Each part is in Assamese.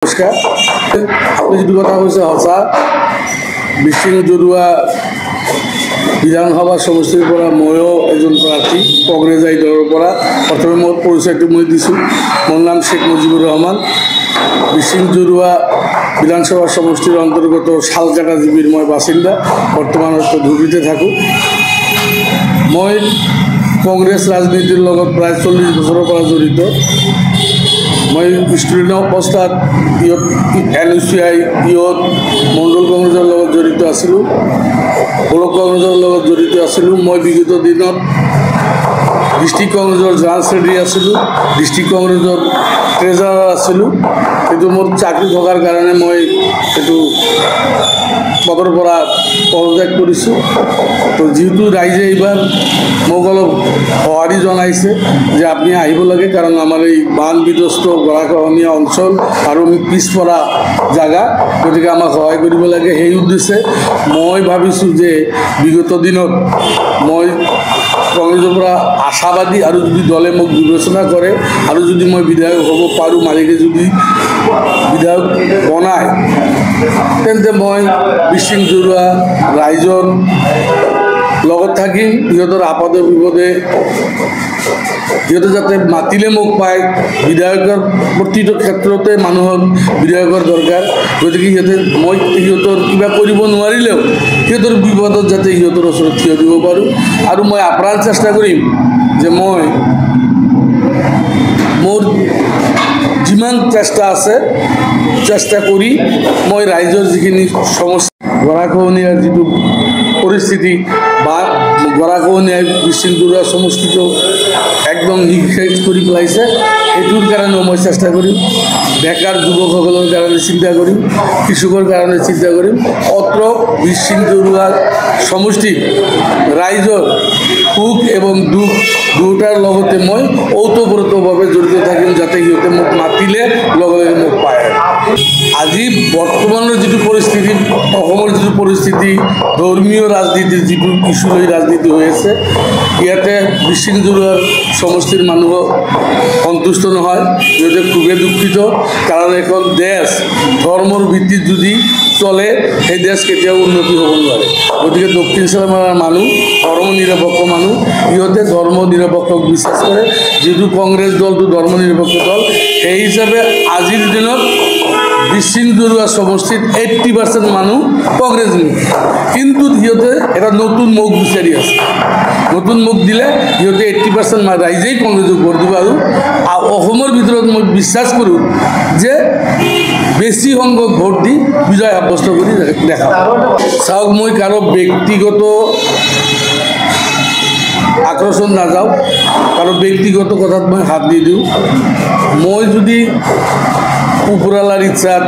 নমস্কাৰ আপুনি যিটো কথা কৈছে সঁচা বিশিং জৰুৱা বিধানসভা সমষ্টিৰ পৰা ময়ো এজন প্ৰাৰ্থী কংগ্ৰেছ দলৰ পৰা প্ৰথমে মোৰ পৰিচয়টো মই দিছোঁ মোৰ নাম শেখ মুজিবুৰ ৰহমান বিশিং জৰুৱা বিধানসভা সমষ্টিৰ অন্তৰ্গত শালকাটা জিবিৰ মই বাসিন্দা বৰ্তমান ধুবুৰীতে থাকোঁ মই কংগ্ৰেছ ৰাজনীতিৰ লগত প্ৰায় 40 বছৰৰ পৰা জড়িত মই ষ্টুডেণ্ট অৱস্থাত NUCI মণ্ডল কংগ্ৰেছৰ লগত জড়িত আছিলোঁ ব্লক কংগ্ৰেছৰ লগত জড়িত আছিলোঁ মই বিগত দিনত ডিষ্ট্ৰিক্ট কংগ্ৰেছৰ জেনেৰেল ছেক্ৰেটাৰী আছিলোঁ ডিষ্ট্ৰিক্ট কংগ্ৰেছৰ ট্ৰেজাৰাৰ আছিলোঁ কিন্তু মোৰ চাকৰি থকাৰ কাৰণে মই এইটো পদৰ পৰা পদত্যাগ কৰিছোঁ তো যেহেতু ৰাইজে এইবাৰ মোক অলপ সঁহাৰি জনাইছে যে আপুনি আহিব লাগে কাৰণ আমাৰ এই বান বিধ্বস্ত গৰাখহনীয়া অঞ্চল আৰু পিছপৰা জাগা গতিকে আমাক সহায় কৰিব লাগে সেই উদ্দেশ্যে মই ভাবিছোঁ যে বিগত দিনত মই কংগ্ৰেছৰ পৰা আশাবাদী আৰু যদি দলে মোক বিবেচনা কৰে আৰু যদি মই বিধায়ক হ'ব পাৰোঁ মালিকে যদি বিধায়ক বনায় তেন্তে মই বিশিং জৰুৱা ৰাইজৰ লগত থাকিম সিহঁতৰ আপদে বিপদে সিহঁতে যাতে মাতিলে মোক পায় বিধায়কৰ প্ৰতিটো ক্ষেত্ৰতে মানুহক বিধায়কৰ দৰকাৰ গতিকে মই সিহঁতৰ কিবা কৰিব নোৱাৰিলেও সিহঁতৰ বিপদত যাতে সিহঁতৰ ওচৰত থিয় দিব পাৰোঁ আৰু মই আপ্ৰাণ চেষ্টা কৰিম যে মই মোৰ যিমান চেষ্টা আছে চেষ্টা কৰি মই ৰাইজৰ যিখিনি সমস্যা গৰাখহনীয়াৰ যিটো পৰিস্থিতি বা গৰাখহনীয়াই বিশিং জৰুৱা সমষ্টিটো একদম নিঃশেষ কৰি পেলাইছে এইটোৰ কাৰণেও মই চেষ্টা কৰিম বেকাৰ যুৱকসকলৰ কাৰণে চিন্তা কৰিম কৃষকৰ কাৰণে চিন্তা কৰিম অত্ৰ বিশিং জৰুৱা সমষ্টিত ৰাইজৰ সুখ এবং দুখ দুটাৰ লগতে মই ওতঃপ্ৰোতভাৱে জড়িত থাকিম যাতে সিহঁতে মোক মাতিলে লগে লগে মোক পায় আজি বৰ্তমানৰ যিটো পৰিস্থিতি অসমৰ যিটো পৰিস্থিতি ধৰ্মীয় ৰাজনীতিৰ যিটো ইছ্যু লৈ ৰাজনীতি হৈ আছে ইয়াতে বিশিং জৰুৱাৰ সমষ্টিৰ মানুহ সন্তুষ্ট নহয় সিহঁতে খুবেই দুঃখিত কাৰণ এখন দেশ ধৰ্মৰ ভিত্তিত যদি চলে সেই দেশ কেতিয়াও উন্নতি হ'ব নোৱাৰে গতিকে দক্ষিণ চাৰিমাৰাৰ মানুহ ধৰ্ম নিৰপেক্ষ মানুহ ইহঁতে ধৰ্ম নিৰপেক্ষক বিশ্বাস কৰে যিটো কংগ্ৰেছ দলটো ধৰ্ম নিৰপেক্ষ দল সেই হিচাপে আজিৰ দিনত বিশিং জৰুৱা সমষ্টিত 80% মানুহ কংগ্ৰেছমুখী কিন্তু সিহঁতে এটা নতুন মুখ বিচাৰি আছে নতুন মুখ দিলে সিহঁতে 80% ৰাইজেই কংগ্ৰেছক ভোট দিব আৰু অসমৰ ভিতৰত মই বিশ্বাস কৰোঁ যে বেছি সংখ্যক ভোট দি বিজয় সাব্যস্ত কৰি দেখাব চাওক মই কাৰো ব্যক্তিগত আকৰ্ষণ নাযাওঁ কাৰো ব্যক্তিগত কথাত মই হাত নিদিওঁ মই যদি ওপৰৱালাৰ ইচ্ছাত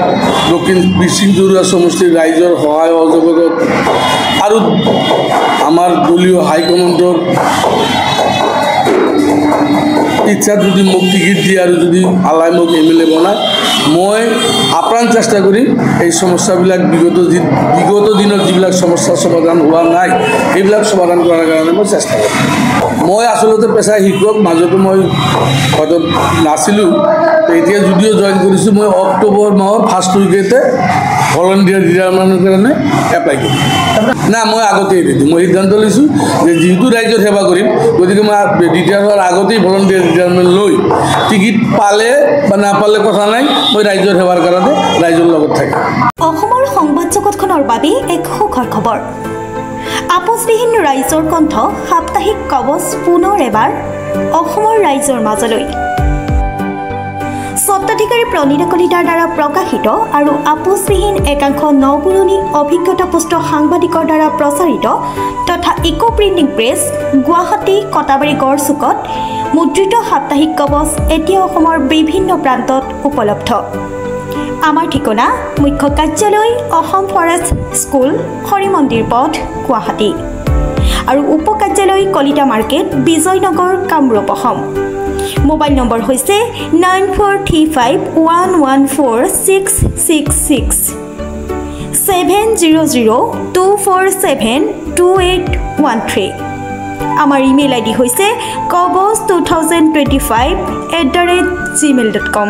দক্ষিণ বিশিং জৰুৱা সমষ্টিৰ ৰাইজৰ সহায় সহযোগত আৰু আমাৰ দলীয় হাইকমাণ্ডৰ ইচ্ছাত যদি মোক টিকিট দিয়ে আৰু যদি আলাই মোক MLA বনায় মই আপ্ৰাণ চেষ্টা কৰিম এই সমস্যাবিলাক বিগত দিনত যিবিলাক সমস্যা সমাধান হোৱা নাই সেইবিলাক সমাধান কৰাৰ কাৰণে মই চেষ্টা কৰিম মই আচলতে পেছাই শিক্ষক মাজতো মই হয়তো নাছিলোঁ এতিয়া যদিও জইন কৰিছোঁ মই অক্টোবৰ মাহৰ ফাৰ্ষ্ট উইকতে ভলণ্টিয়াৰ ৰিটায়াৰমেণ্টৰ কাৰণে এপ্লাই কৰিম না মই আগতেই দিছোঁ মই সিদ্ধান্ত লৈছোঁ যে যিহেতু ৰাইজৰ সেৱা কৰিম গতিকে মই ৰিটায়াৰ হোৱাৰ আগতেই ভলণ্টিয়াৰ ৰিটায়াৰমেণ্ট লৈ টিকিট পালে বা নাপালে কথা নাই মই ৰাইজৰ সেৱাৰ কাৰণে ৰাইজৰ লগত থাকিম অসমৰ সংবাদ জগতখনৰ বাবে এক সুখৰ খবৰ আপোচবিহীন ৰাইজৰ কণ্ঠ সাপ্তাহিক কবচ পুনৰ এবাৰ অসমৰ ৰাইজৰ মাজলৈ স্বত্বাধিকাৰী প্ৰণীতা কলিতাৰ দ্বাৰা প্ৰকাশিত আৰু আপোচবিহীন একাংশ নপুৰণি অভিজ্ঞতাপুষ্ট সাংবাদিকৰ দ্বাৰা প্ৰচাৰিত তথা eco printing press Guwahati Katabari গড়চুকত মুদ্ৰিত সাপ্তাহিক কবচ এতিয়া অসমৰ বিভিন্ন প্ৰান্তত উপলব্ধ আমাৰ ঠিকনা মুখ্য কাৰ্যালয় অসম ফৰেষ্ট স্কুল হৰি মন্দিৰ পথ গুৱাহাটী আৰু উপ কাৰ্যালয় Kalita market Bijoynagar Kamrup Assam mobile number হৈছে 9435114666 70024728813 আমাৰ ইমেইল ID হৈছে kobos2025@gmail.com